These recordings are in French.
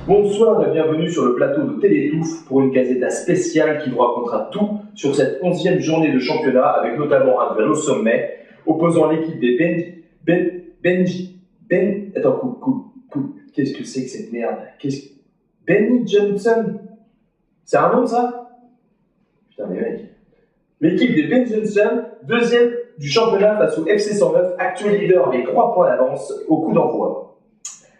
Bonsoir et bienvenue sur le plateau de Télétouf pour une Gazeta spéciale qui vous racontera tout sur cette 11e journée de championnat avec notamment un duel au sommet opposant l'équipe des qu'est-ce que c'est que cette merde? Benny Johnson? C'est un nom ça? Putain mais mec. L'équipe des Ben Johnson, deuxième du championnat face au FC 109, actuel leader avec 3 points d'avance au coup d'envoi.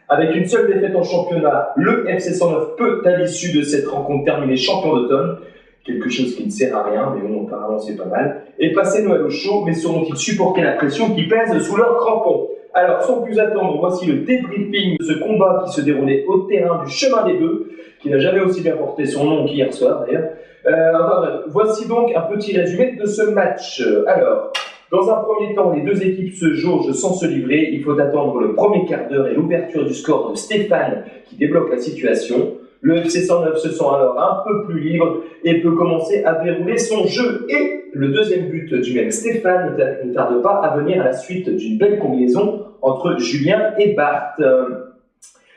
Avec une seule défaite en championnat, le FC 109 peut, à l'issue de cette rencontre, terminer champion d'automne, quelque chose qui ne sert à rien, mais bon, apparemment c'est pas mal, et passer Noël au chaud, mais sauront-ils supporter la pression qui pèse sous leurs crampons? Alors, sans plus attendre, voici le débriefing de ce combat qui se déroulait au terrain du Chemin des Bœufs, qui n'a jamais aussi bien porté son nom qu'hier soir d'ailleurs. Voici donc un petit résumé de ce match. Alors, dans un premier temps, les deux équipes se jaugent sans se livrer. Il faut attendre le premier quart d'heure et l'ouverture du score de Stéphane qui débloque la situation. Le FC 109 se sent alors un peu plus libre et peut commencer à dérouler son jeu. Et le deuxième but du même Stéphane ne tarde pas à venir à la suite d'une belle combinaison entre Julien et Bart.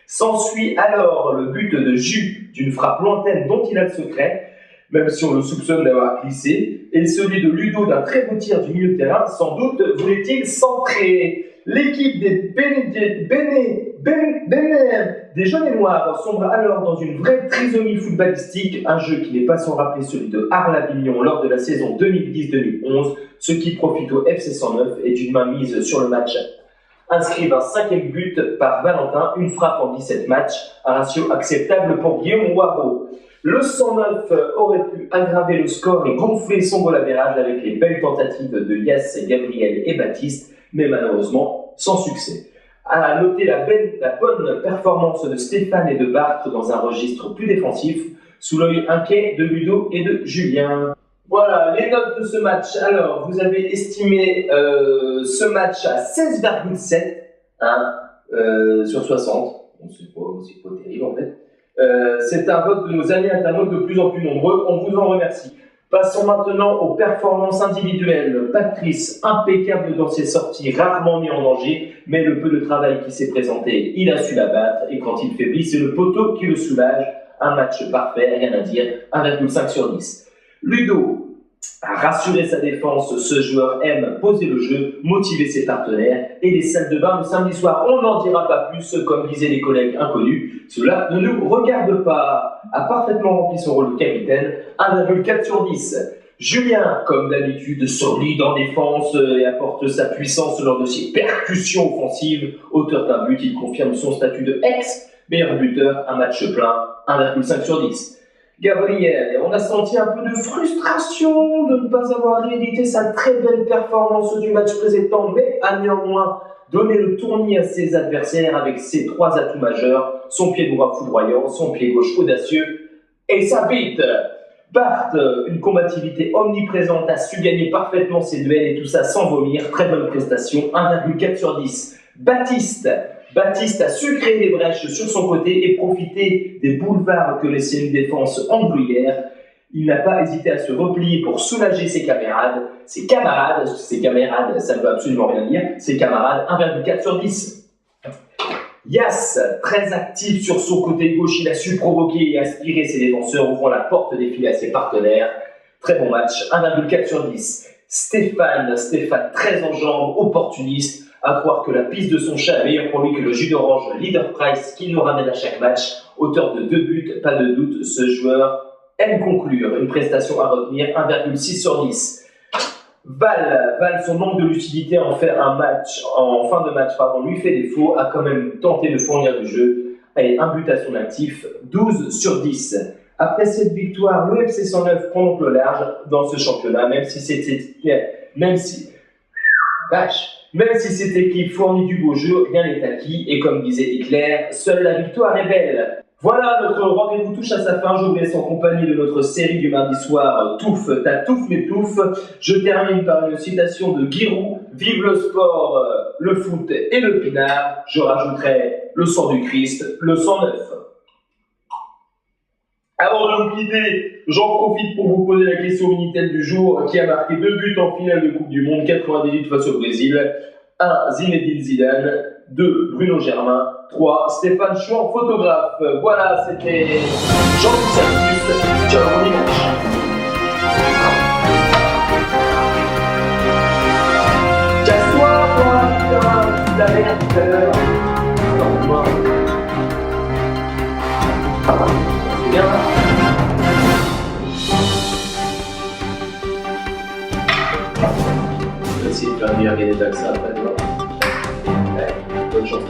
S'ensuit alors le but de Jus d'une frappe lointaine dont il a le secret, même si on le soupçonne d'avoir glissé, et celui de Ludo d'un très beau tir du milieu de terrain, sans doute voulait-il centrer. L'équipe des des jaunes et noirs sombre alors dans une vraie trisomie footballistique, un jeu qui n'est pas sans rappeler celui de Arles-Avignon lors de la saison 2010-2011, ce qui profite au FC 109 et d'une main mise sur le match. Inscrivent un 5e but par Valentin, une frappe en 17 matchs, un ratio acceptable pour Guillaume Waro. Le 109 aurait pu aggraver le score et gonfler son goal average avec les belles tentatives de Yass, Gabriel et Baptiste, mais malheureusement sans succès. À noter la bonne performance de Stéphane et de Bart dans un registre plus défensif, sous l'œil inquiet de Ludo et de Julien. Voilà, les notes de ce match. Alors, vous avez estimé ce match à 16,7 sur 60. Bon, c'est pas terrible en fait. C'est un vote de nos amis internautes de plus en plus nombreux. On vous en remercie. Passons maintenant aux performances individuelles. Patrice, impeccable dans ses sorties, rarement mis en danger, mais le peu de travail qui s'est présenté, il a su l'abattre. Et quand il faiblit, c'est le poteau qui le soulage. Un match parfait, rien à dire, 1,5 sur 10. Ludo a rassuré sa défense, ce joueur aime poser le jeu, motiver ses partenaires et les salles de bain le samedi soir. On n'en dira pas plus, comme disaient les collègues inconnus, cela ne nous regarde pas. A parfaitement rempli son rôle de capitaine, 1,4 sur 10. Julien, comme d'habitude, solide en défense et apporte sa puissance lors de ses percussions offensives. Auteur d'un but, il confirme son statut de ex-meilleur buteur, un match plein, 1,5 sur 10. Gabriel, on a senti un peu de frustration de ne pas avoir réédité sa très belle performance du match précédent, mais a néanmoins donné le tournis à ses adversaires avec ses 3 atouts majeurs, son pied droit foudroyant, son pied gauche audacieux et sa bite. Bart, une combativité omniprésente, a su gagner parfaitement ses duels et tout ça sans vomir, très bonne prestation, 1,4 sur 10. Baptiste a su créer des brèches sur son côté et profiter des boulevards que laissait une défense angouillère. Il n'a pas hésité à se replier pour soulager ses camarades, ça ne veut absolument rien dire, ses camarades, 1,4 sur 10. Yass, très actif sur son côté gauche, il a su provoquer et aspirer ses défenseurs, ouvrant la porte des filets à ses partenaires. Très bon match, 1,4 sur 10. Stéphane, très en jambes, opportuniste, à croire que la piste de son chat est meilleure pour lui que le jus d'orange Leader Price qu'il nous ramène à chaque match. Auteur de 2 buts, pas de doute, ce joueur aime conclure. Une prestation à retenir, 1,6 sur 10. Val, son manque de lucidité en fin de match, lui fait défaut, a quand même tenté de fournir du jeu. Et un but à son actif, 12 sur 10. Après cette victoire, le FC 109 prend donc le large dans ce championnat, même si cette équipe fournit du beau jeu, rien n'est acquis, et comme disait Hitler, seule la victoire est belle. Voilà, notre rendez-vous touche à sa fin. Je vous laisse en compagnie de notre série du mardi soir, Touffe, ta touffe mes touffes. Je termine par une citation de Giroud, vive le sport, le foot et le pinard. Je rajouterai le sang du Christ, le 109. Avant de vous quitter, j'en profite pour vous poser la question Minitel du jour, qui a marqué 2 buts en finale de Coupe du Monde 98 face au Brésil. 1. Zinedine Zidane. 2. Bruno Germain. 3. Stéphane Chouan, photographe. Voilà, c'était Jean-Luc Saltus. Ciao, bon dimanche. Casse-toi, toi, putain, tu l'avais l'air tout à l'heure. Non, moi. C'est bien. Je vais essayer de faire un meilleur gagner que ça après, tu vois. Ouais, bonne chance.